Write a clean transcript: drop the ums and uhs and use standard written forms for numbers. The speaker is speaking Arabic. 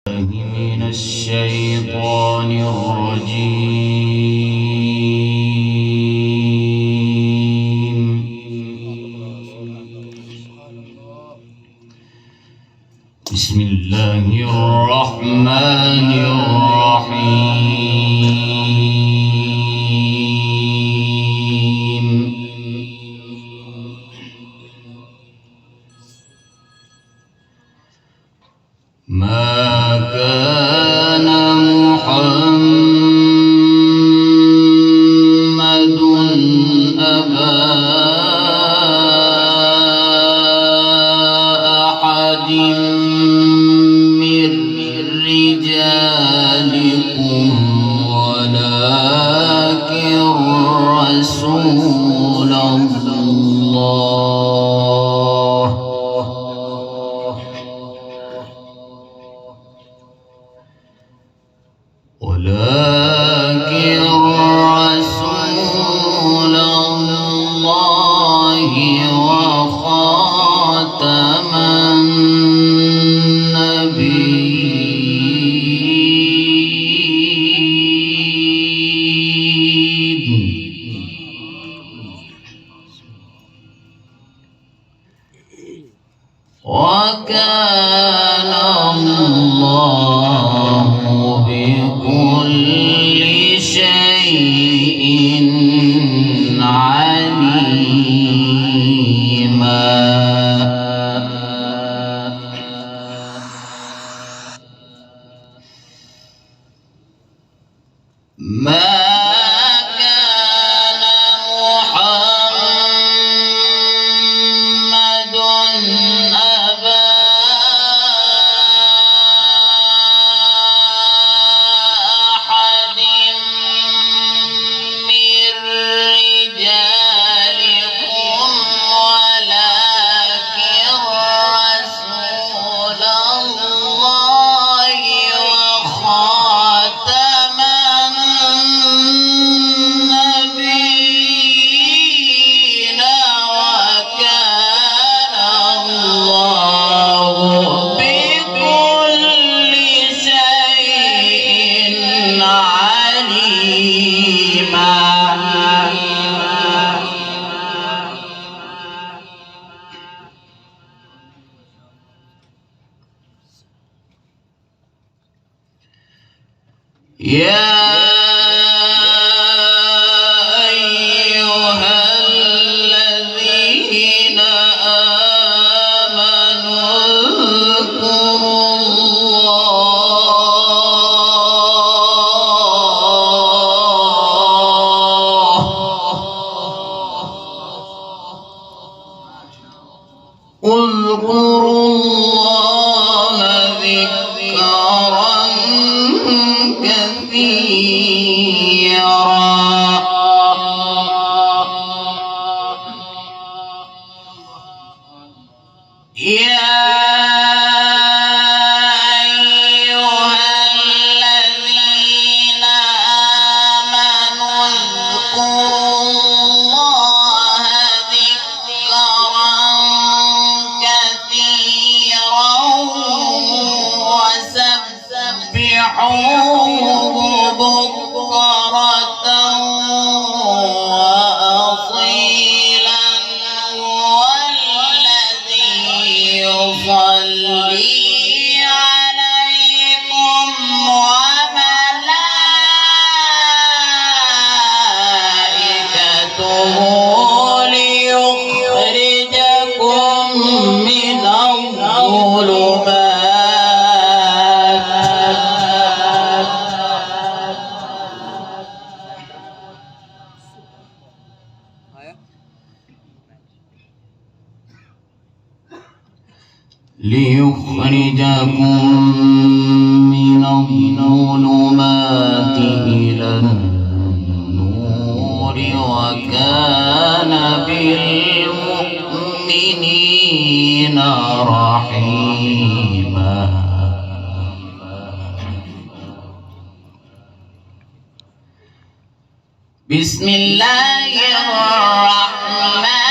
من الشيطان الرجيم. بسم الله الرحمن الرحيم. ما كان محمد أبا أحد من رجالكم ولكن رسول الله وخاتم النبيين. وكان الله بكل شيء عليما. ما كان محمد أبا أحد من رجالكم ولكن رسول الله وخاتم النبيين. وكان الله بكل شيء عليما. يا أيها الذين آمنوا اذكروا الله ذكرا كثيرا. يا أيها الذين آمنوا اذكروا الله ذكرا كثيرا وسبحوه بكرة وأصيلا. والذي يصلي عليكم وملائكته ليخرجكم من الظلمات إلى النور. وكان بالمؤمنين رحيما. بسم الله الرحمن